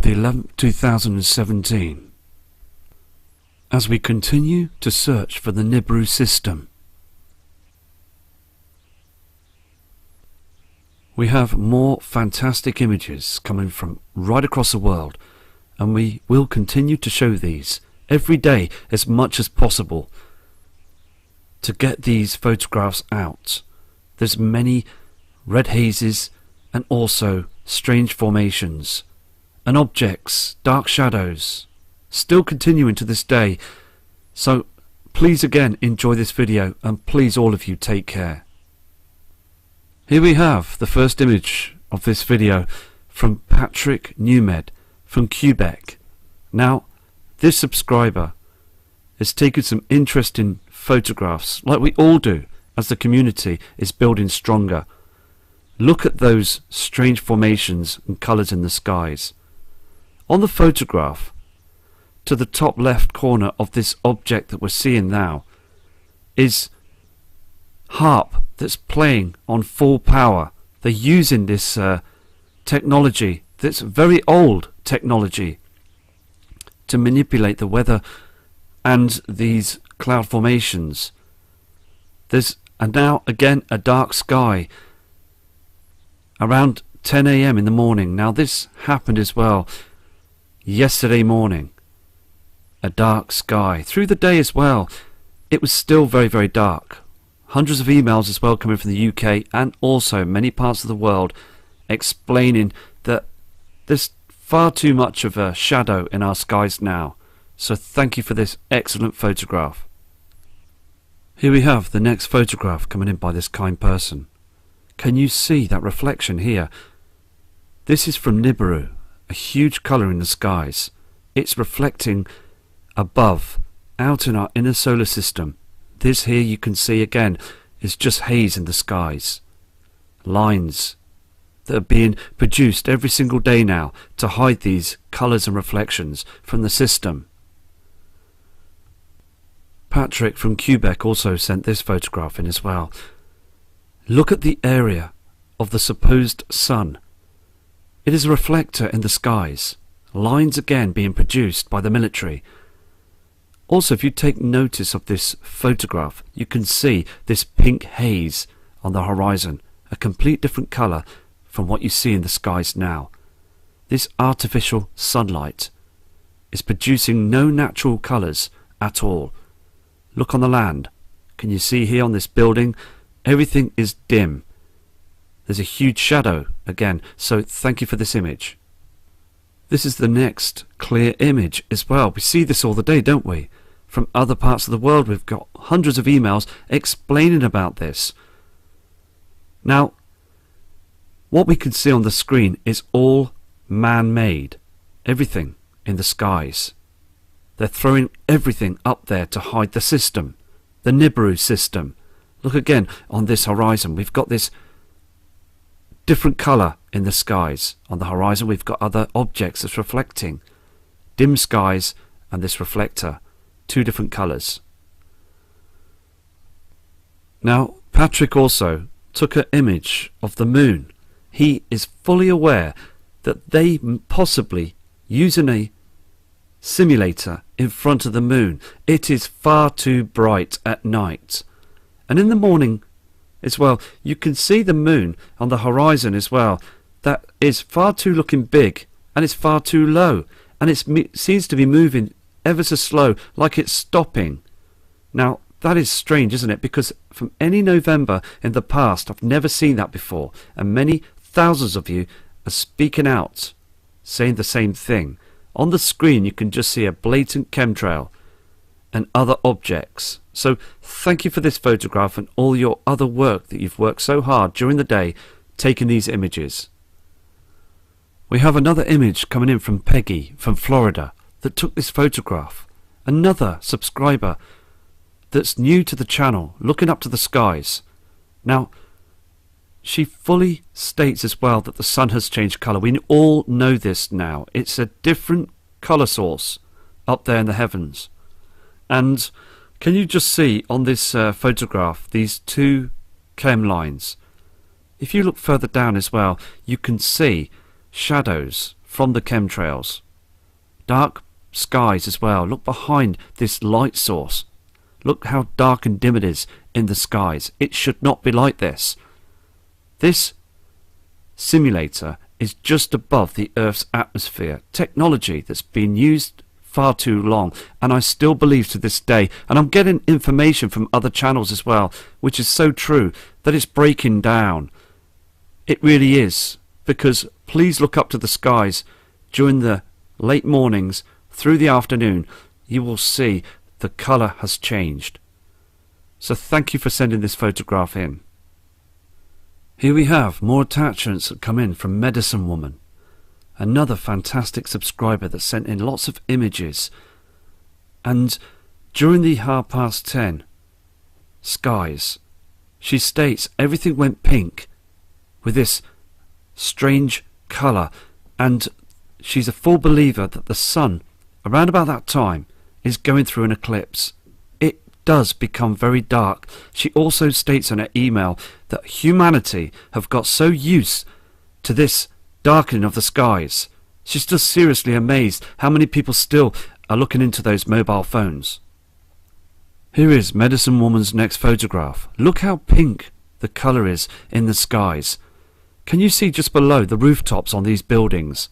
the 11th, 2017. As we continue to search for the Nibiru system, we have more fantastic images coming from right across the world, and we will continue to show these every day as much as possible to get these photographs out. There's many red hazes and also strange formations and objects, dark shadows, still continuing to this day. So please again enjoy this video, and please all of you take care. Here we have the first image of this video from Patrick Newmed from Quebec. Now this subscriber has taken some interesting photographs, like we all do as the community is building stronger. Look at those strange formations and colours in the skies. On the photograph, to the top left corner of this object that we're seeing now, is harp that's playing on full power. They're using this technology that's very old technology to manipulate the weather and these cloud formations. There's now again a dark sky around 10 AM in the morning. Now this happened as well yesterday morning. A dark sky through the day as well. It was still very, very dark. Hundreds of emails as well coming from the UK and also many parts of the world explaining that there's far too much of a shadow in our skies now. So thank you for this excellent photograph. Here we have the next photograph coming in by this kind person. Can you see that reflection here? This is from Nibiru, a huge colour in the skies. It's reflecting above, out in our inner solar system. This here you can see again is just haze in the skies. Lines that are being produced every single day now to hide these colours and reflections from the system. Patrick from Quebec also sent this photograph in as well. Look at the area of the supposed sun. It is a reflector in the skies. Lines again being produced by the military. Also, if you take notice of this photograph, you can see this pink haze on the horizon, a complete different colour from what you see in the skies now. This artificial sunlight is producing no natural colours at all. Look on the land. Can you see here on this building? Everything is dim. There's a huge shadow again, so thank you for this image. This is the next clear image as well. We see this all the day, don't we? From other parts of the world, we've got hundreds of emails explaining about this. Now, what we can see on the screen is all man-made. Everything in the skies. They're throwing everything up there to hide the system, the Nibiru system. Look again on this horizon. We've got this different colour in the skies. On the horizon we've got other objects that's reflecting. Dim skies and this reflector. Two different colours. Now Patrick also took an image of the moon. He is fully aware that they possibly using a simulator in front of the moon. It is far too bright at night. And in the morning as well, you can see the moon on the horizon as well. That is far too looking big, and it's far too low, and it seems to be moving ever so slow, like it's stopping. Now that is strange, isn't it? Because from any November in the past, I've never seen that before, and many thousands of you are speaking out, saying the same thing. On the screen you can just see a blatant chemtrail and other objects. So thank you for this photograph and all your other work that you've worked so hard during the day taking these images. We have another image coming in from Peggy from Florida that took this photograph. Another subscriber that's new to the channel, looking up to the skies. Now she fully states as well that the sun has changed colour. We all know this now. It's a different colour source up there in the heavens. And can you just see on this photograph these two chem lines? If you look further down as well, you can see shadows from the chemtrails. Dark skies as well. Look behind this light source. Look how dark and dim it is in the skies. It should not be like this. This simulator is just above the Earth's atmosphere. Technology that's been used far too long, and I still believe to this day, and I'm getting information from other channels as well, which is so true, that it's breaking down. It really is, because please look up to the skies during the late mornings through the afternoon. You will see the colour has changed. So thank you for sending this photograph in. Here we have more attachments that come in from Medicine Woman, another fantastic subscriber that sent in lots of images. And during the 10:30 skies, she states everything went pink with this strange colour, and she's a full believer that the sun around about that time is going through an eclipse. It does become very dark. She also states in her email that humanity have got so used to this darkening of the skies. She's just seriously amazed how many people still are looking into those mobile phones. Here is Medicine Woman's next photograph. Look how pink the colour is in the skies. Can you see just below the rooftops on these buildings?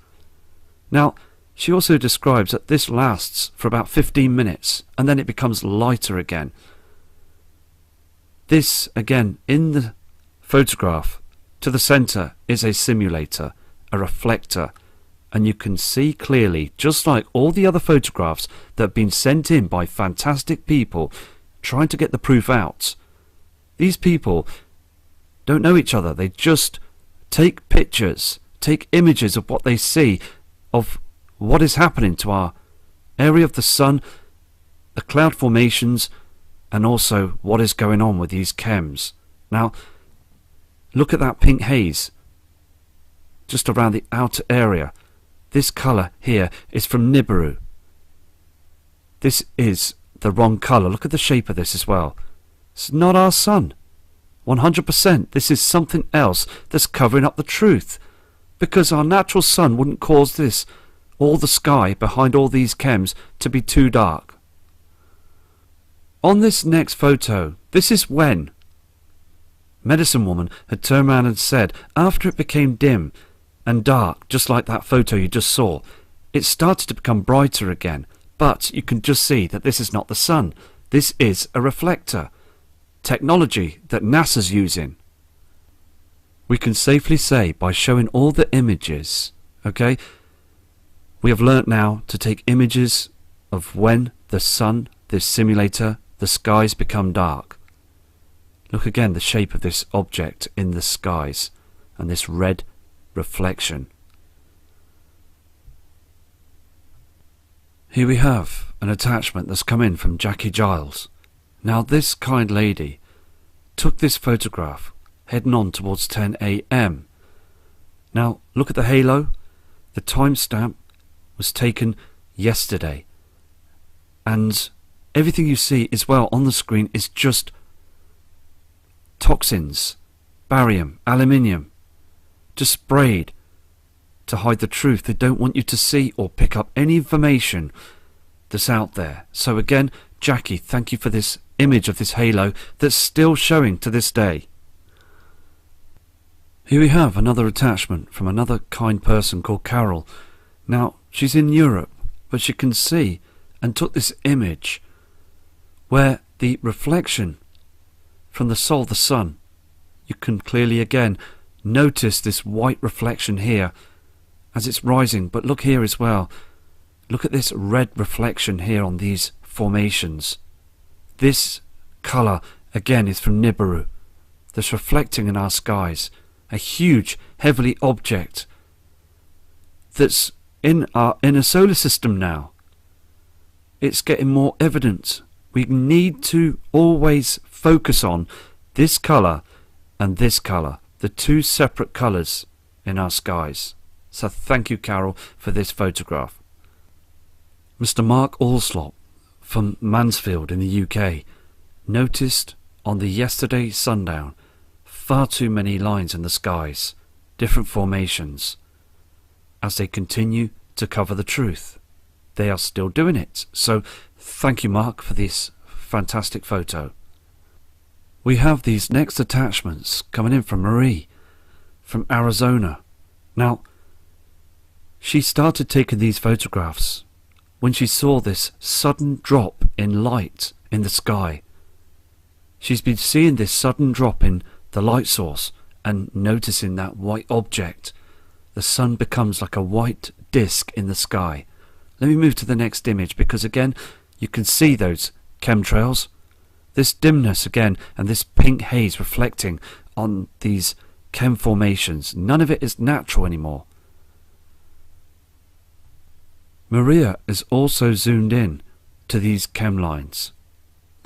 Now, she also describes that this lasts for about 15 minutes and then it becomes lighter again. This, again, in the photograph to the centre is a simulator, a reflector, and you can see clearly, just like all the other photographs that have been sent in by fantastic people trying to get the proof out. These people don't know each other. They just take pictures, take images of what they see, of what is happening to our area of the sun, the cloud formations, and also what is going on with these chems. Now, look at that pink haze just around the outer area. This colour here is from Nibiru. This is the wrong colour. Look at the shape of this as well. It's not our sun. 100%. This is something else that's covering up the truth. Because our natural sun wouldn't cause this, all the sky behind all these chems, to be too dark. On this next photo, this is when Medicine Woman had turned around and said, after it became dim and dark, just like that photo you just saw, it started to become brighter again. But you can just see that this is not the sun. This is a reflector. Technology that NASA's using. We can safely say, by showing all the images, okay, we have learnt now to take images of when the sun, this simulator, the skies become dark. Look again, the shape of this object in the skies and this red reflection. Here we have an attachment that's come in from Jackie Giles. Now this kind lady took this photograph heading on towards 10 AM. Now look at the halo. The timestamp was taken yesterday, and everything you see as well on the screen is just toxins, barium, aluminium, just sprayed to hide the truth. They don't want you to see or pick up any information that's out there. So again, Jackie, thank you for this image of this halo that's still showing to this day. Here we have another attachment from another kind person called Carol. Now, she's in Europe, but she can see and took this image where the reflection from the soul, the sun, you can clearly again notice this white reflection here as it's rising. But look here as well. Look at this red reflection here on these formations. This colour again is from Nibiru, that's reflecting in our skies. A huge, heavily object that's in our inner solar system now. It's getting more evident. We need to always focus on this colour and this colour, the two separate colours in our skies. So thank you, Carol, for this photograph. Mr. Mark Allslop from Mansfield in the UK noticed on the yesterday sundown far too many lines in the skies, different formations. as they continue to cover the truth. They are still doing it. So thank you, Mark, for this fantastic photo. We have these next attachments coming in from Marie from Arizona. Now, she started taking these photographs when she saw this sudden drop in light in the sky. She's been seeing this sudden drop in the light source and noticing that white object. The sun becomes like a white disc in the sky. Let me move to the next image, because again you can see those chemtrails, this dimness again, and this pink haze reflecting on these chem formations. None of it is natural anymore. Maria is also zoomed in to these chem lines.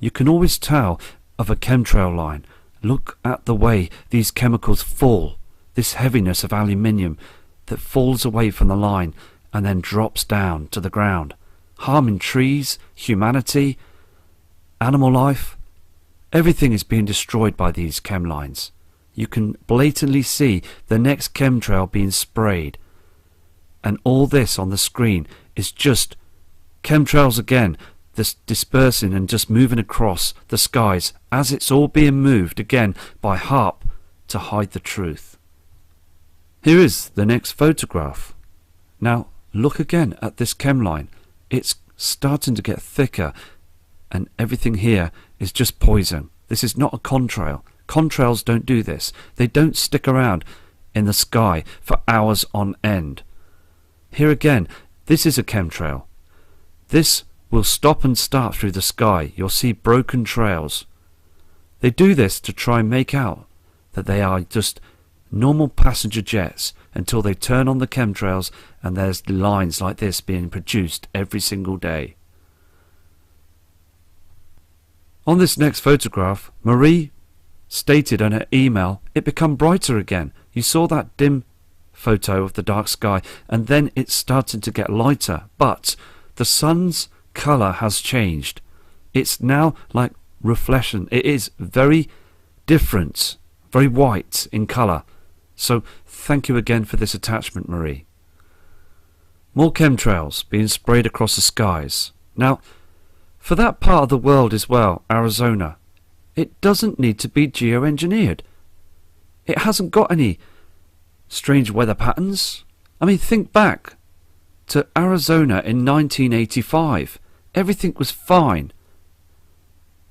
You can always tell of a chemtrail line. Look at the way these chemicals fall, this heaviness of aluminium that falls away from the line and then drops down to the ground, harming trees, humanity, animal life. Everything is being destroyed by these chem lines. You can blatantly see the next chemtrail being sprayed, and all this on the screen is just chemtrails again, this dispersing and just moving across the skies as it's all being moved again by HAARP to hide the truth. Here is the next photograph. Now look again at this chem line. It's starting to get thicker, and everything here is just poison. This is not a contrail. Contrails don't do this. They don't stick around in the sky for hours on end. Here again, this is a chemtrail. This will stop and start through the sky. You'll see broken trails. They do this to try and make out that they are just normal passenger jets until they turn on the chemtrails and there's lines like this being produced every single day. On this next photograph, Marie stated in her email, it become brighter again. You saw that dim photo of the dark sky, and then it started to get lighter, but the sun's colour has changed. It's now like reflection. It is very different, very white in colour. So thank you again for this attachment, Marie. More chemtrails being sprayed across the skies. Now, for that part of the world as well, Arizona, it doesn't need to be geoengineered. It hasn't got any strange weather patterns. I mean, think back to Arizona in 1985. Everything was fine.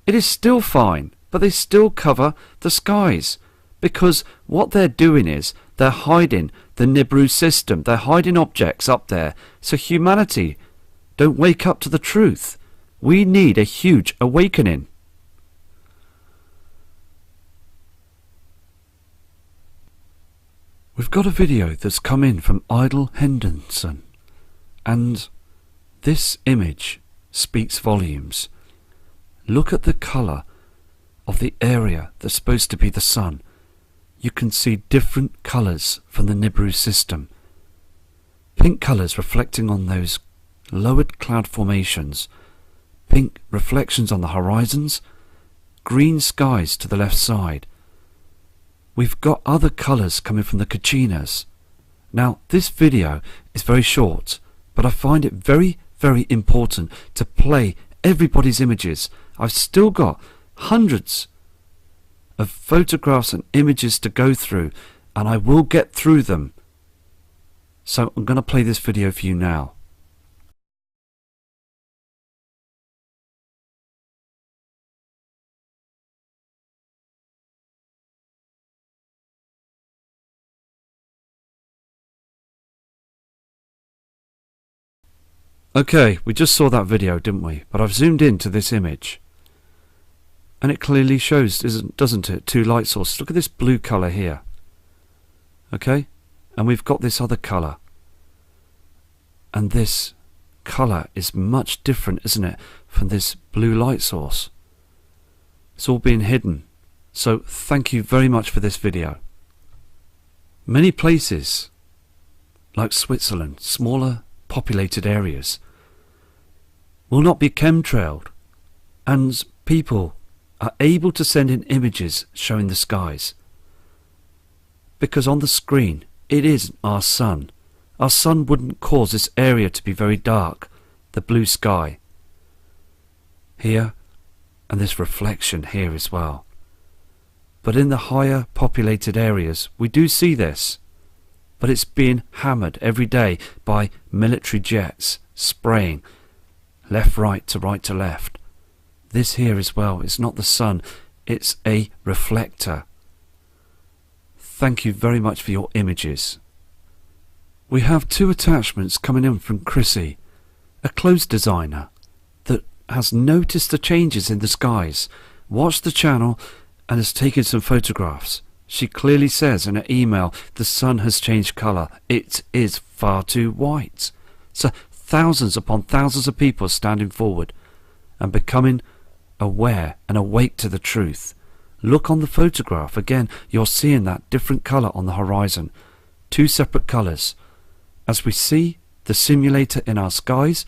It is still fine, but they still cover the skies, because what they're doing is they're hiding the Nibiru system. They're hiding objects up there so humanity don't wake up to the truth. We need a huge awakening. We've got a video that's come in from Idle Henderson, and this image speaks volumes. Look at the colour of the area that's supposed to be the sun. You can see different colours from the Nibiru system. Pink colours reflecting on those lowered cloud formations, pink reflections on the horizons, green skies to the left side. We've got other colours coming from the Kachinas. Now, this video is very short, but I find it very, very important to play everybody's images. I've still got hundreds of photographs and images to go through, and I will get through them. So I'm going to play this video for you now. Okay, we just saw that video, didn't we? But I've zoomed into this image, and it clearly shows, doesn't it, two light sources. Look at this blue colour here. Okay? And we've got this other colour. And this colour is much different, isn't it, from this blue light source. It's all being hidden. So thank you very much for this video. Many places, like Switzerland, smaller populated areas, will not be chemtrailed, and people are able to send in images showing the skies, because on the screen it is our sun, Our sun wouldn't cause this area to be very dark, the blue sky. Here, and this reflection here as well. But in the higher populated areas, we do see this. But it's being hammered every day by military jets, spraying left, right to left. This here as well is not the sun, it's a reflector. Thank you very much for your images. We have 2 attachments coming in from Chrissy, a clothes designer that has noticed the changes in the skies, watched the channel and has taken some photographs. She clearly says in her email the sun has changed colour. It is far too white. So thousands upon thousands of people are standing forward and becoming aware and awake to the truth. Look on the photograph again, you're seeing that different colour on the horizon. 2 separate colours. As we see the simulator in our skies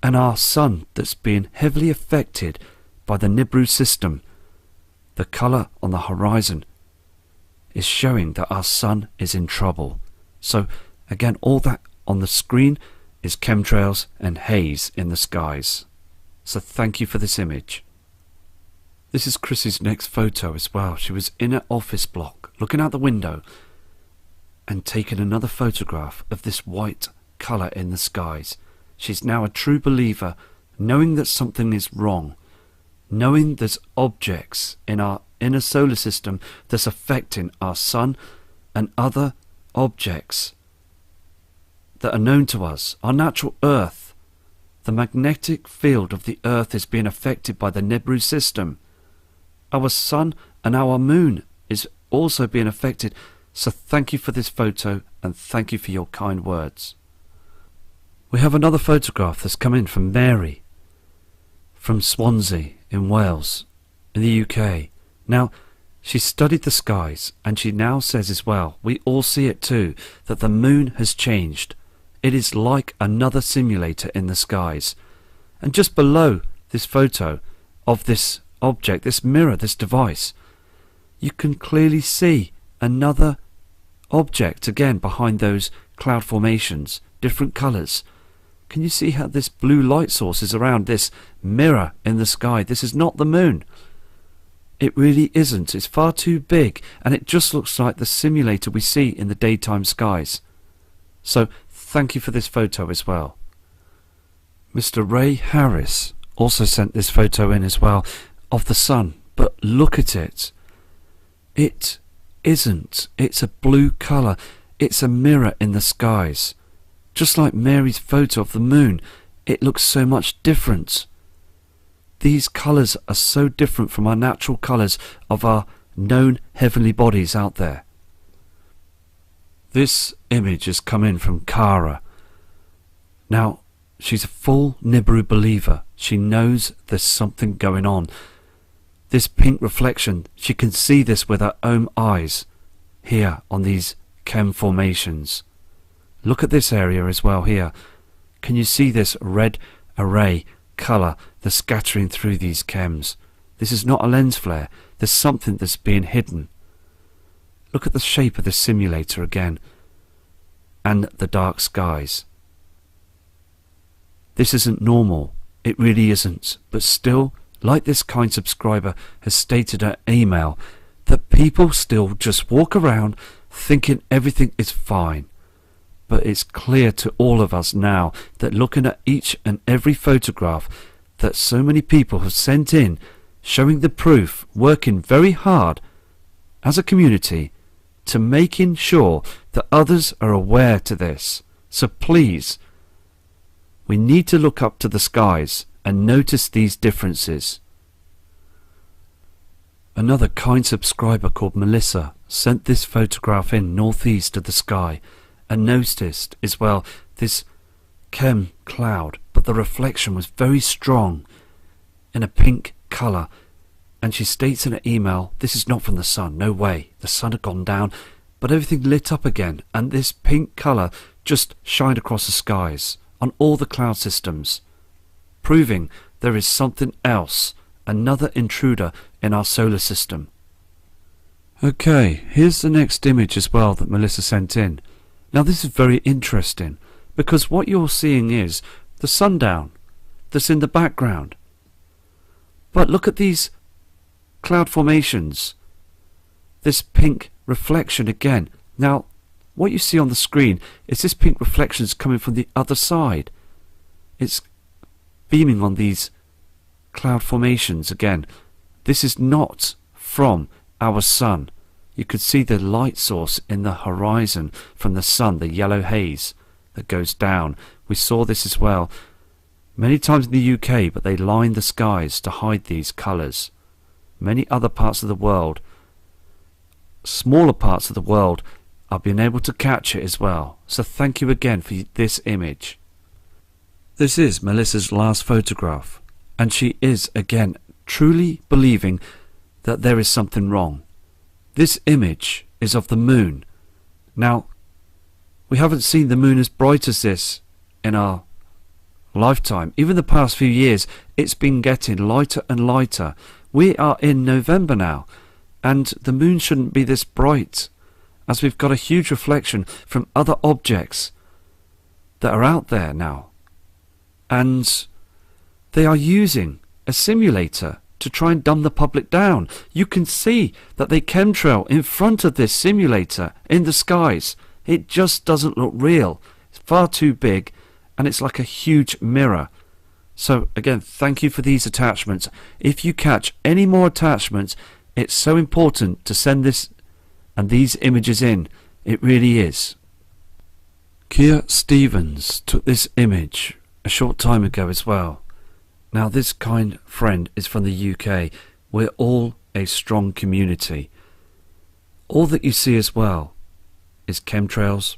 and our sun that's being heavily affected by the Nibiru system, the colour on the horizon is showing that our sun is in trouble. So again, all that on the screen is chemtrails and haze in the skies. So thank you for this image. This is Chrissy's next photo as well. She was in an office block looking out the window and taken another photograph of this white colour in the skies. She's now a true believer, knowing that something is wrong, knowing there's objects in our inner solar system that's affecting our sun and other objects that are known to us, our natural Earth. The magnetic field of the Earth is being affected by the Nibiru system. Our sun and our moon is also being affected. So thank you for this photo and thank you for your kind words. We have another photograph that's come in from Mary from Swansea in Wales in the UK. Now, she studied the skies and she now says as well, we all see it too, that the moon has changed. It is like another simulator in the skies. And just below this photo of this object, this mirror, this device, you can clearly see another object again behind those cloud formations, different colours. Can you see how this blue light source is around this mirror in the sky? This is not the moon. It really isn't. It's far too big and it just looks like the simulator we see in the daytime skies. So thank you for this photo as well. Mr. Ray Harris also sent this photo in as well of the sun, but look at it. It isn't. It's a blue colour. It's a mirror in the skies. Just like Mary's photo of the moon, it looks so much different. These colours are so different from our natural colours of our known heavenly bodies out there. This image has come in from Cara. Now, she's a full Nibiru believer. She knows there's something going on. This pink reflection, she can see this with her own eyes here on these chem formations. Look at this area as well here. Can you see this red array colour that's scattering through these chems? This is not a lens flare. There's something that's being hidden. Look at the shape of the simulator again. And the dark skies. This isn't normal. It really isn't. But still, like this kind subscriber has stated in her email, that people still just walk around thinking everything is fine. But it's clear to all of us now that looking at each and every photograph that so many people have sent in, showing the proof, working very hard as a community to making sure that others are aware to this. So please, we need to look up to the skies and notice these differences. Another kind subscriber called Melissa sent this photograph in northeast of the sky and noticed as well this chem cloud, but the reflection was very strong in a pink colour. And she states in her email, this is not from the sun, no way, the sun had gone down, but everything lit up again and this pink colour just shined across the skies on all the cloud systems, proving there is something else, another intruder in our solar system. Okay, here's the next image as well that Melissa sent in. Now this is very interesting, because what you're seeing is the sundown that's in the background. But look at these cloud formations, this pink reflection again. Now what you see on the screen is this pink reflection is coming from the other side. It's beaming on these cloud formations again. This is not from our sun. You could see the light source in the horizon from the sun, the yellow haze that goes down. We saw this as well many times in the UK, but they line the skies to hide these colours. Many other parts of the world, smaller parts of the world, are being able to catch it as well. So thank you again for this image. This is Melissa's last photograph, and she is again truly believing that there is something wrong. This image is of the moon. Now, we haven't seen the moon as bright as this in our lifetime. Even the past few years, it's been getting lighter and lighter. We are in November now, and the moon shouldn't be this bright, as we've got a huge reflection from other objects that are out there now. And they are using a simulator to try and dumb the public down. You can see that they chemtrail in front of this simulator in the skies. It just doesn't look real. It's far too big, and it's like a huge mirror. So again, thank you for these attachments. If you catch any more attachments, it's so important to send this and these images in. It really is. Kia Stevens took this image a short time ago as well. Now this kind friend is from the UK. We're all a strong community. All that you see as well is chemtrails,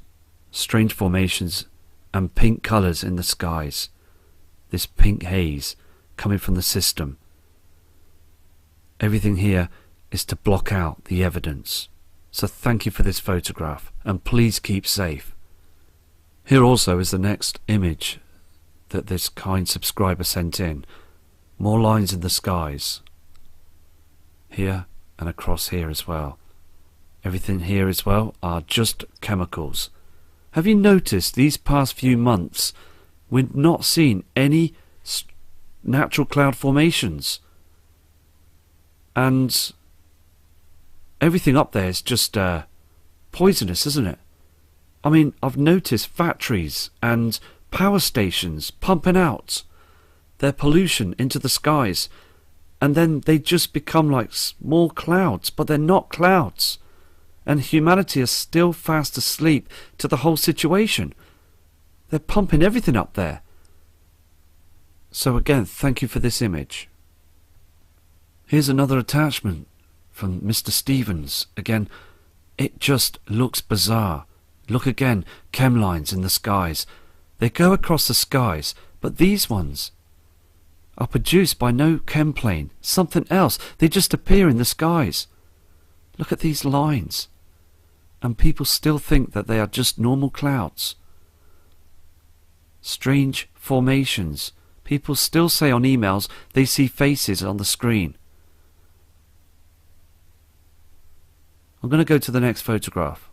strange formations, and pink colours in the skies. This pink haze coming from the system. Everything here is to block out the evidence. So thank you for this photograph, and please keep safe. Here also is the next image that this kind subscriber sent in. More lines in the skies. Here and across here as well. Everything here as well are just chemicals. Have you noticed these past few months we've not seen any natural cloud formations? And everything up there is just poisonous, isn't it? I mean, I've noticed factories and power stations pumping out their pollution into the skies, and then they just become like small clouds, but they're not clouds, and humanity is still fast asleep to the whole situation. They're pumping everything up there. So again, thank you for this image. Here's another attachment from Mr. Stevens. Again, it just looks bizarre. Look again, chem lines in the skies. They go across the skies, but these ones are produced by no chem plane, something else. They just appear in the skies. Look at these lines. And people still think that they are just normal clouds. Strange formations. People still say on emails they see faces on the screen. I'm going to go to the next photograph.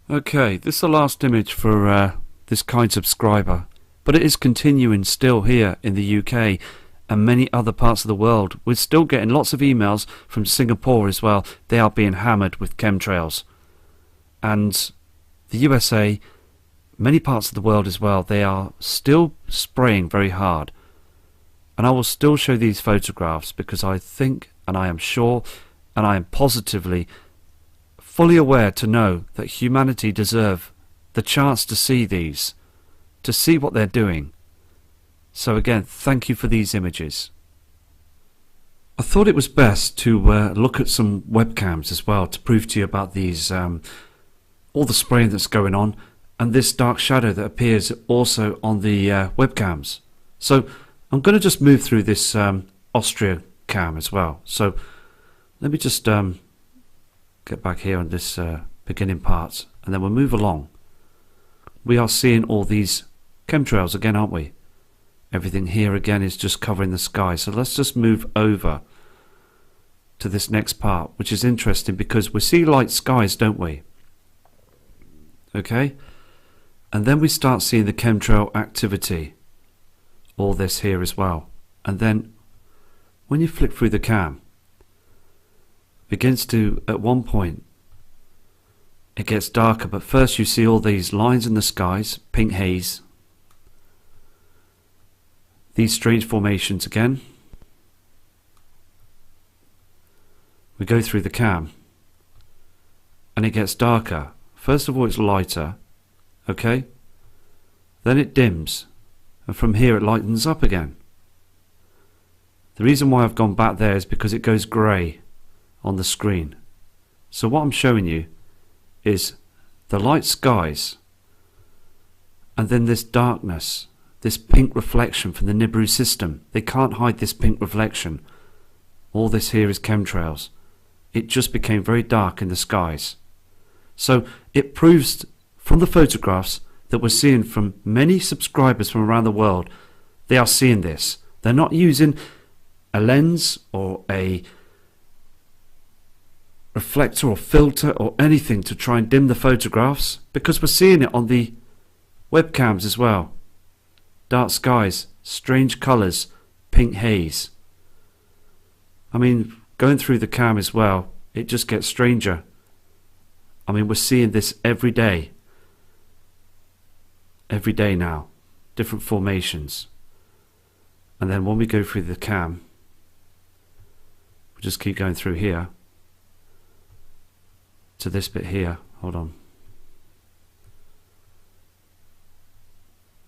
Okay, this is the last image for this kind subscriber, but it is continuing still here in the UK and many other parts of the world. We're still getting lots of emails from Singapore as well. They are being hammered with chemtrails. And the USA, many parts of the world as well, they are still spraying very hard. And I will still show these photographs because I think, and I am sure, and I am positively fully aware to know that humanity deserve the chance to see these, to see what they're doing. So again, thank you for these images. I thought it was best to look at some webcams as well to prove to you about these, all the spraying that's going on, and this dark shadow that appears also on the webcams. So I'm going to just move through this Austria cam as well. So let me just get back here on this beginning part, and then we'll move along. We are seeing all these chemtrails again, aren't we? Everything here again is just covering the sky. So let's just move over to this next part, which is interesting because we see light skies, don't we? Okay, and then we start seeing the chemtrail activity, all this here as well. And then when you flick through the cam, it begins to, at one point, it gets darker, but first you see all these lines in the skies, pink haze, these strange formations again. We go through the cam and it gets darker. First of all it's lighter, okay, then it dims, and from here it lightens up again. The reason why I've gone back there is because it goes grey on the screen. So what I'm showing you is the light skies and then this darkness, this pink reflection from the Nibiru system. They can't hide this pink reflection. All this here is chemtrails. It just became very dark in the skies. So it proves from the photographs that we're seeing from many subscribers from around the world, they are seeing this. They're not using a lens or a reflector or filter or anything to try and dim the photographs, because we're seeing it on the webcams as well. Dark skies, strange colours, pink haze. I mean, going through the cam as well, it just gets stranger. I mean, we're seeing this every day. Every day now. Different formations. And then when we go through the cam, we'll just keep going through here to this bit here. Hold on.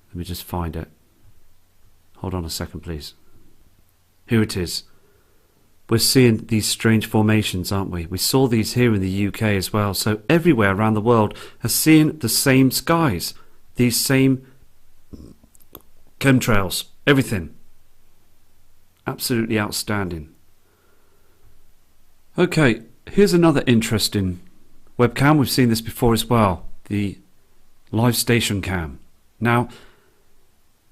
Let me just find it. Hold on a second, please. Here it is. We're seeing these strange formations, aren't we? We saw these here in the UK as well. So everywhere around the world has seen the same skies. These same chemtrails. Everything. Absolutely outstanding. Okay, here's another interesting webcam. We've seen this before as well. The live station cam. Now,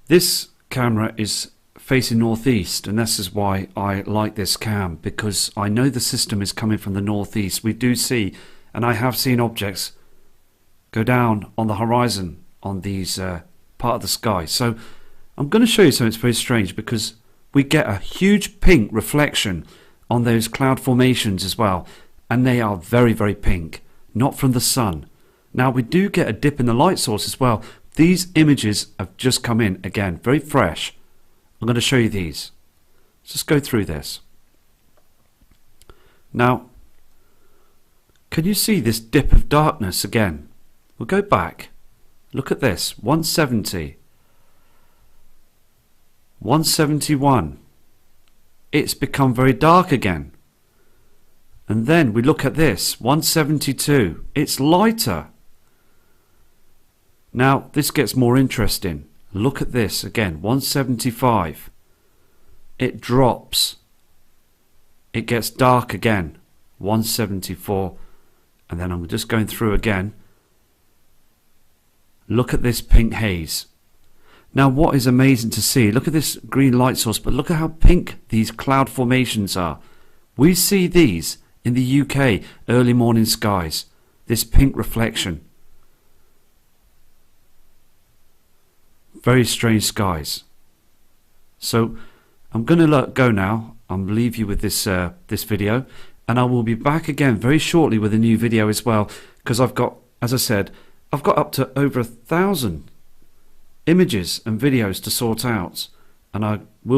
this camera is facing northeast, and this is why I like this cam, because I know the system is coming from the northeast. We do see, and I have seen objects go down on the horizon on these part of the sky. So I'm going to show you something that's very strange, because we get a huge pink reflection on those cloud formations as well, and they are very, very pink, not from the sun. Now we do get a dip in the light source as well. These images have just come in again, very fresh. I'm going to show you these. Let's just go through this. Now, can you see this dip of darkness again? We'll go back. Look at this. 170. 171. It's become very dark again. And then we look at this. 172. It's lighter. Now, this gets more interesting. Look at this again, 175. It drops. It gets dark again, 174. And then I'm just going through again. Look at this pink haze. Now what is amazing to see, look at this green light source, but look at how pink these cloud formations are. We see these in the UK early morning skies, this pink reflection. Very strange skies. So I'm going to go now. I'll leave you with this this video, and I will be back again very shortly with a new video as well, because I've got, as I said, I've got up to over 1,000 images and videos to sort out, and I will